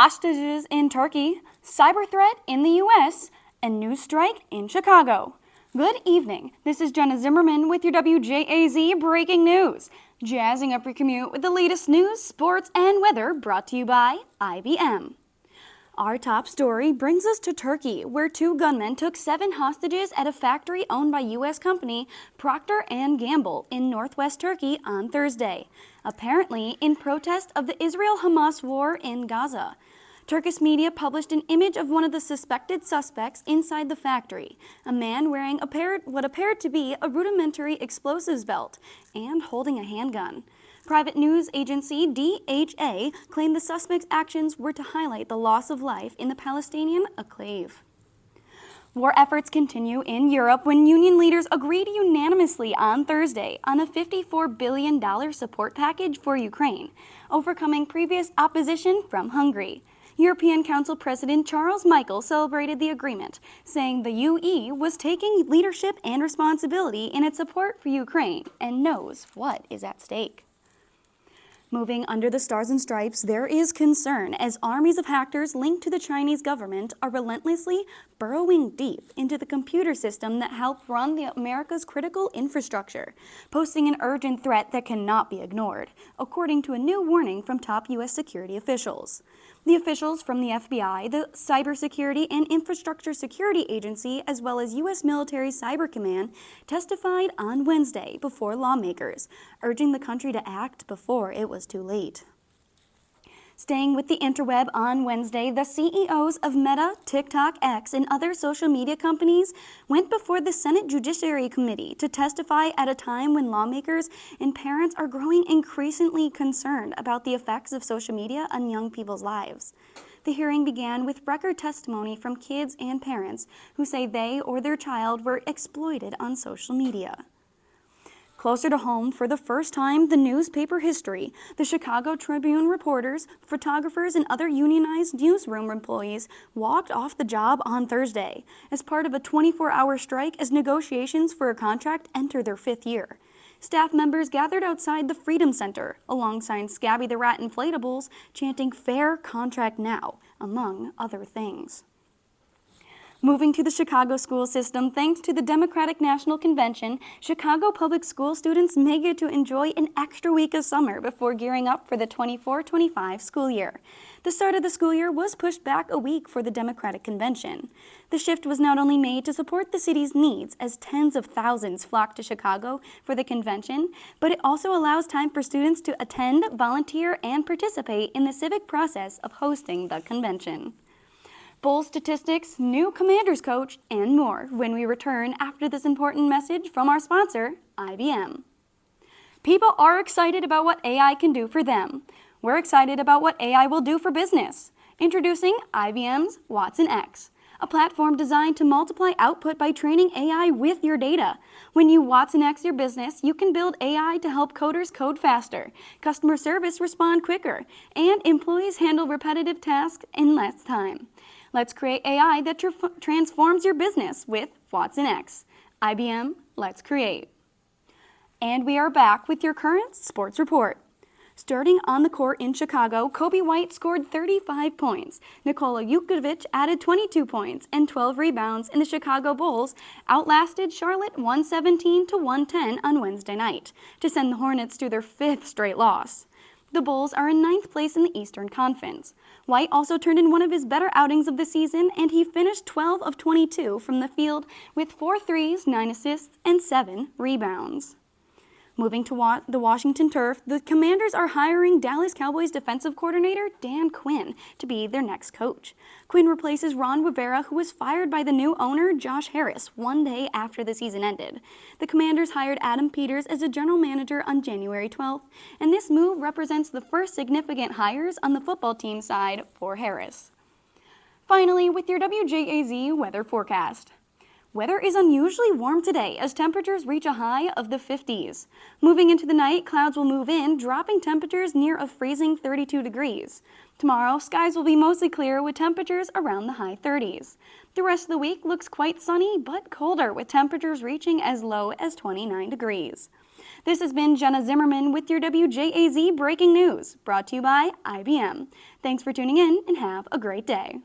hostages in Turkey, cyber threat in the U.S., and news strike in Chicago. Good evening. This is Jenna Zimmerman with your WJAZ Breaking News. Jazzing up your commute with the latest news, sports, and weather brought to you by IBM. Our top story brings us to Turkey, where two gunmen took 7 hostages at a factory owned by U.S. company Procter & Gamble in northwest Turkey on Thursday, apparently in protest of the Israel-Hamas war in Gaza. Turkish media published an image of one of the suspected suspects inside the factory, a man wearing what appeared to be a rudimentary explosives belt and holding a handgun. Private news agency DHA claimed the suspect's actions were to highlight the loss of life in the Palestinian enclave. War efforts continue in Europe when union leaders agreed unanimously on Thursday on a $54 billion support package for Ukraine, overcoming previous opposition from Hungary. European Council President Charles Michel celebrated the agreement, saying the UE was taking leadership and responsibility in its support for Ukraine and knows what is at stake. Moving under the stars and stripes, there is concern as armies of hackers linked to the Chinese government are relentlessly burrowing deep into the computer system that helped run America's critical infrastructure, posing an urgent threat that cannot be ignored, according to a new warning from top U.S. security officials. The officials from the FBI, the Cybersecurity and Infrastructure Security Agency, as well as U.S. Military Cyber Command, testified on Wednesday before lawmakers, urging the country to act before it was too late. Staying with the interweb on Wednesday, the CEOs of Meta, TikTok, X, and other social media companies went before the Senate Judiciary Committee to testify at a time when lawmakers and parents are growing increasingly concerned about the effects of social media on young people's lives. The hearing began with record testimony from kids and parents who say they or their child were exploited on social media. Closer to home, for the first time in newspaper history, the Chicago Tribune reporters, photographers, and other unionized newsroom employees walked off the job on Thursday as part of a 24-hour strike as negotiations for a contract enter their 5th year. Staff members gathered outside the Freedom Center alongside Scabby the Rat inflatables, chanting "Fair Contract Now," among other things. Moving to the Chicago school system, thanks to the Democratic National Convention, Chicago public school students may get to enjoy an extra week of summer before gearing up for the 24-25 school year. The start of the school year was pushed back a week for the Democratic Convention. The shift was not only made to support the city's needs, as tens of thousands flocked to Chicago for the convention, but it also allows time for students to attend, volunteer, and participate in the civic process of hosting the convention. Bowl statistics, new Commanders coach, and more when we return after this important message from our sponsor, IBM. People are excited about what AI can do for them. We're excited about what AI will do for business. Introducing IBM's Watson X, a platform designed to multiply output by training AI with your data. When you Watson X your business, you can build AI to help coders code faster, customer service respond quicker, and employees handle repetitive tasks in less time. Let's create AI that transforms your business with Watson X. IBM, let's create. And we are back with your current sports report. Starting on the court in Chicago, Kobe White scored 35 points. Nikola Vukovic added 22 points and 12 rebounds, and the Chicago Bulls outlasted Charlotte 117-110 on Wednesday night to send the Hornets to their 5th straight loss. The Bulls are in 9th place in the Eastern Conference. White also turned in one of his better outings of the season, and he finished 12 of 22 from the field with 4 threes, 9 assists, and 7 rebounds. Moving to the Washington turf, the Commanders are hiring Dallas Cowboys defensive coordinator Dan Quinn to be their next coach. Quinn replaces Ron Rivera, who was fired by the new owner, Josh Harris, one day after the season ended. The Commanders hired Adam Peters as a general manager on January 12th, and this move represents the first significant hires on the football team side for Harris. Finally, with your WJAZ weather forecast. Weather is unusually warm today as temperatures reach a high of the 50s. Moving into the night, clouds will move in, dropping temperatures near a freezing 32 degrees. Tomorrow, skies will be mostly clear with temperatures around the high 30s. The rest of the week looks quite sunny but colder with temperatures reaching as low as 29 degrees. This has been Jenna Zimmerman with your WJAZ Breaking News, brought to you by IBM. Thanks for tuning in and have a great day.